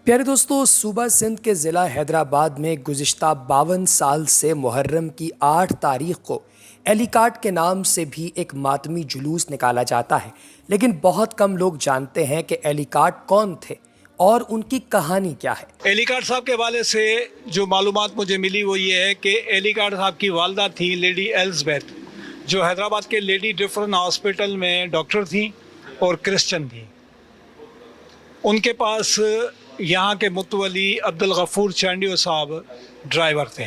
प्यारे दोस्तों, सूबा सिंध के ज़िला हैदराबाद में गुज़िश्ता 52 साल से मुहर्रम की 8 तारीख को एलिकाट के नाम से भी एक मातमी जुलूस निकाला जाता है। लेकिन बहुत कम लोग जानते हैं कि एलिकाट कौन थे और उनकी कहानी क्या है। एलिकाट साहब के हवाले से जो मालूमात मुझे मिली वो ये है कि एलिकाट साहब की वालदा थी लेडी एलिज़ाबेथ, जो हैदराबाद के लेडी डिफरेंट हॉस्पिटल में डॉक्टर थी और क्रिश्चियन थी। उनके पास यहाँ के मुतवली अब्दुल गफूर चांडियो साहब ड्राइवर थे,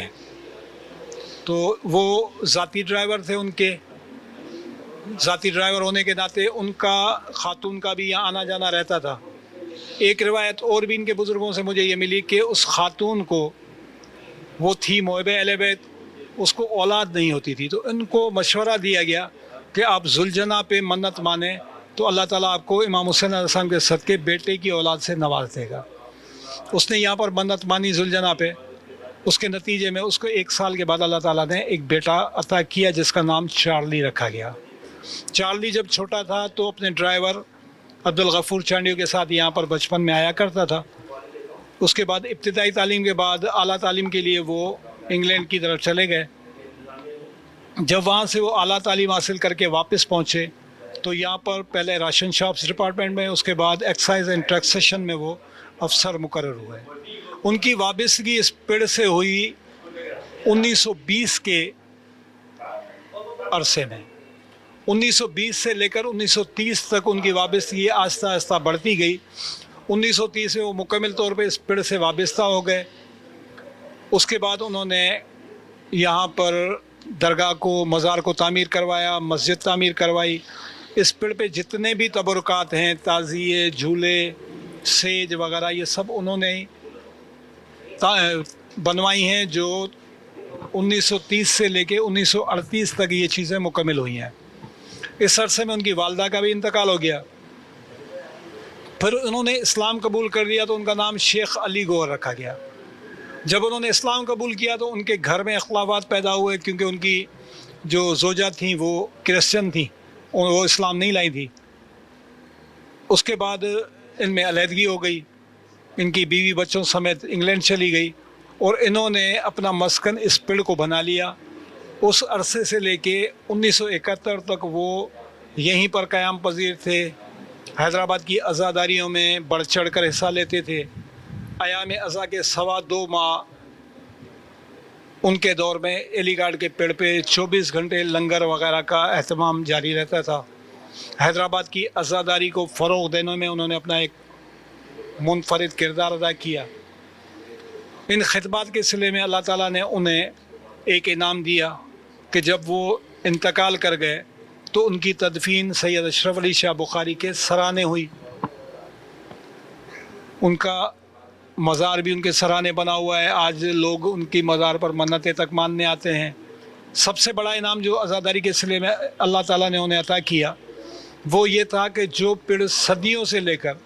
तो वो ज़ाती ड्राइवर थे। उनके ज़ाती ड्राइवर होने के नाते उनका खातून का भी यहाँ आना जाना रहता था। एक रिवायत और भी इनके बुज़ुर्गों से मुझे ये मिली कि उस खातून को, वो थी मोहब्बे एलिज़ाबेथ, उसको औलाद नहीं होती थी, तो इनको मशवरा दिया गया कि आप जुलजना पे मन्नत माने तो अल्लाह ताला आपको इमाम हुसैन अलैहिस्सलाम के सदके बेटे की औलाद से नवाज देगा। उसने यहाँ पर मन्नत मानी जुलजना पे। उसके नतीजे में उसको 1 साल के बाद अल्लाह ताला ने एक बेटा अता किया जिसका नाम चार्ली रखा गया। चार्ली जब छोटा था तो अपने ड्राइवर अब्दुल गफूर चांडियो के साथ यहाँ पर बचपन में आया करता था। उसके बाद इब्तिदाई तालीम के बाद आला तालीम के लिए वो इंग्लैंड की तरफ चले गए। जब वहाँ से वो आला तालीम हासिल करके वापस पहुँचे तो यहाँ पर पहले राशन शॉप्स डिपार्टमेंट में, उसके बाद एक्साइज एंड टैक्सेशन में वो अफसर मुकर्रर हुए। उनकी वाबस्तगी इस पेड़ से हुई 1920 के अरसे में। 1920 से लेकर 1930 तक उनकी वाबस्तगी आहिस्ता आहिस्ता बढ़ती गई। 1930 में वो मुकम्मल तौर पे इस पेड़ से वाबस्ता हो गए। उसके बाद उन्होंने यहाँ पर दरगाह को, मज़ार को तामीर करवाया, मस्जिद तामीर करवाई। इस पेड़ पे जितने भी तबरुकात हैं, ताज़िए, झूले, सेज वगैरह, ये सब उन्होंने बनवाई हैं, जो 1930 से लेके 1938 तक ये चीज़ें मुकम्मल हुई हैं। इस अरसे में उनकी वालदा का भी इंतकाल हो गया। फिर उन्होंने इस्लाम कबूल कर लिया तो उनका नाम शेख अली गौहर रखा गया। जब उन्होंने इस्लाम कबूल किया तो उनके घर में इख्तिलाफात पैदा हुए, क्योंकि उनकी जो ज़ौजा थी वो क्रिश्चियन थी, वो इस्लाम नहीं लाई थी। उसके बाद इनमें अलहदगी हो गई। इनकी बीवी बच्चों समेत इंग्लैंड चली गई और इन्होंने अपना मस्कन इस पेड़ को बना लिया। उस अरसे से लेके 1971 तक वो यहीं पर क़याम पजीर थे। हैदराबाद की आज़ादारियों में बढ़ चढ़ कर हिस्सा लेते थे। अयाम अज़ा के 2.25 माह उनके दौर में एलिकाट के पेड़ पे 24 घंटे लंगर वगैरह का एहतमाम जारी रहता था। हैदराबाद की आज़ादारी को फ़रोग़ देने में उन्होंने अपना एक मुनफरिद किरदार अदा किया। इन खिदमत के सिले में अल्लाह ताला ने उन्हें एक इनाम दिया कि जब वो इंतकाल कर गए तो उनकी तदफीन सैयद अशरफ अली शाह बुखारी के सराने हुई। उनका मज़ार भी उनके सराने बना हुआ है। आज लोग उनकी मज़ार पर मन्नतें तक मानने आते हैं। सबसे बड़ा इनाम जो आज़ादारी के सिले में अल्लाह ताला ने उन्हें अता किया वो ये था कि जो पेड़ सदियों से लेकर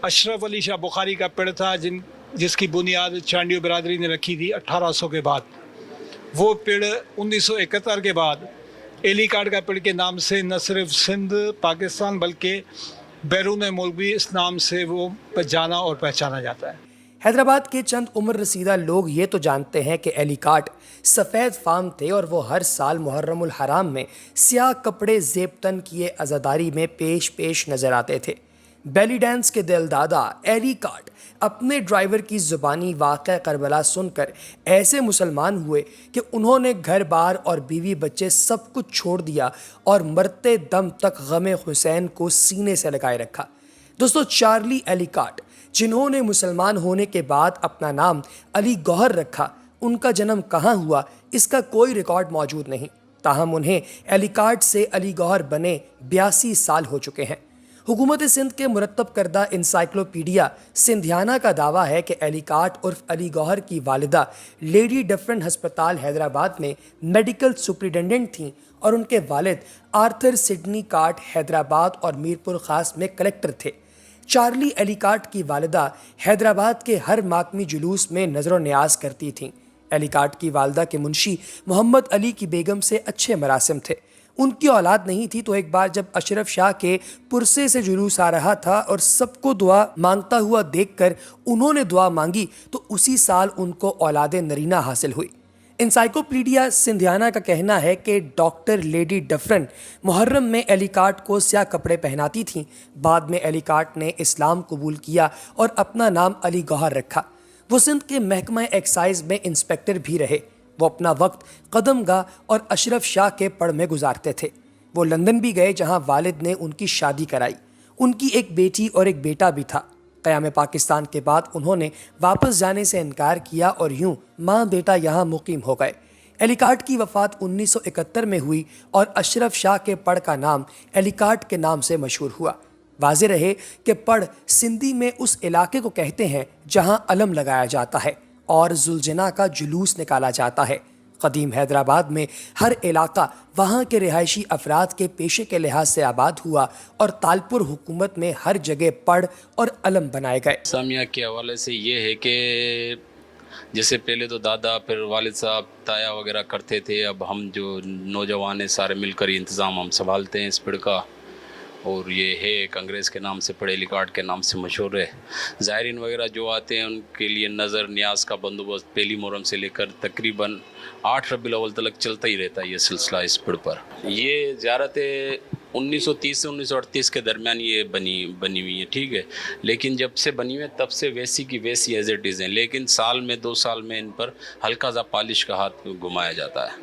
अशरफ अली शाह बुखारी का पेड़ था, जिसकी बुनियाद चांडियो बिरादरी ने रखी थी 1800 के बाद, वो पेड़ 1971 के बाद एलिकाट का पेड़ के नाम से न सिर्फ सिंध, पाकिस्तान, बल्कि बैरून मुल्क भी इस नाम से वो जाना और पहचाना जाता है। हैदराबाद के चंद उम्र रसीदा लोग ये तो जानते हैं कि एलिकाट सफ़ेद फाम थे और वो हर साल मुहर्रमुल हराम में स्याह कपड़े ज़ेबतन किए अज़ादारी में पेश नज़र आते थे। बेली डांस के दिलदादा एलिकाट अपने ड्राइवर की ज़ुबानी वाक़या करबला सुनकर ऐसे मुसलमान हुए कि उन्होंने घर बार और बीवी बच्चे सब कुछ छोड़ दिया और मरते दम तक गमे हुसैन को सीने से लगाए रखा। दोस्तों, चार्ली एलिकाट, जिन्होंने मुसलमान होने के बाद अपना नाम अली गौहर रखा, उनका जन्म कहाँ हुआ इसका कोई रिकॉर्ड मौजूद नहीं। ताहम उन्हें एलिकाट से अली गौहर बने 82 साल हो चुके हैं। हुकूमत सिंध के मुरतब करदा इंसाइक्लोपीडिया सिंधियाना का दावा है कि एलिकाट उर्फ अली गौहर की वालिदा लेडी डिफरेंट हस्पताल हैदराबाद में मेडिकल सुपरिटेंडेंट थीं और उनके वालिद आर्थर सिडनी काट हैदराबाद और मीरपुर खास में कलेक्टर थे। चार्ली एलिकाट की वालिदा हैदराबाद के हर मातमी जुलूस में नज़र न्याज करती थीं। एलिकाट की वालिदा के मुंशी मोहम्मद अली की बेगम से अच्छे मरासिम थे। ان کی اولاد نہیں تھی، تو ایک بار جب اشرف شاہ کے پرسے سے جلوس آ رہا تھا اور سب کو دعا مانگتا ہوا دیکھ کر انہوں نے دعا مانگی تو اسی سال ان کو اولاد نرینہ حاصل ہوئی۔ انسائکلوپیڈیا سندھیانہ کا کہنا ہے کہ ڈاکٹر لیڈی ڈفرن محرم میں ایلیکاٹ کو سیاہ کپڑے پہناتی تھیں۔ بعد میں ایلیکاٹ نے اسلام قبول کیا اور اپنا نام علی گوہر رکھا۔ وہ سندھ کے محکمہ ایکسائز میں انسپیکٹر بھی رہے۔ وہ اپنا وقت قدم گاہ اور اشرف شاہ کے پڑ میں گزارتے تھے۔ وہ لندن بھی گئے جہاں والد نے ان کی شادی کرائی۔ ان کی ایک بیٹی اور ایک بیٹا بھی تھا۔ قیام پاکستان کے بعد انہوں نے واپس جانے سے انکار کیا اور یوں ماں بیٹا یہاں مقیم ہو گئے۔ ایلیکاٹ کی وفات 1971 میں ہوئی اور اشرف شاہ کے پڑ کا نام ایلیکاٹ کے نام سے مشہور ہوا۔ واضح رہے کہ پڑ سندھی میں اس علاقے کو کہتے ہیں جہاں علم لگایا جاتا ہے اور ذوالجناح کا جلوس نکالا جاتا ہے۔ قدیم حیدرآباد میں ہر علاقہ وہاں کے رہائشی افراد کے پیشے کے لحاظ سے آباد ہوا اور تالپور حکومت میں ہر جگہ پڑ اور علم بنائے گئے۔ اسلامیہ کے حوالے سے یہ ہے کہ جیسے پہلے تو دادا پھر والد صاحب تایا وغیرہ کرتے تھے، اب ہم جو نوجوان ہیں سارے مل کر یہ انتظام ہم سنبھالتے ہیں اس پیڑ کا، اور یہ ہے کانگریس کے نام سے پڑے ایلیکاٹ کے نام سے مشہور ہے۔ زائرین وغیرہ جو آتے ہیں ان کے لیے نظر نیاز کا بندوبست پہلی محرم سے لے کر تقریباً 8 ربیع الاول تک چلتا ہی رہتا ہے یہ سلسلہ اس پیڑ پر۔ یہ زیارت 1930 سے 1938 کے درمیان یہ بنی ہوئی ہے، ٹھیک ہے، لیکن جب سے بنی ہوئی ہے تب سے ویسی کی ویسی ایز اٹ از ہیں، لیکن سال میں 2 سال میں ان پر ہلکا سا پالش کا ہاتھ گھمایا جاتا ہے۔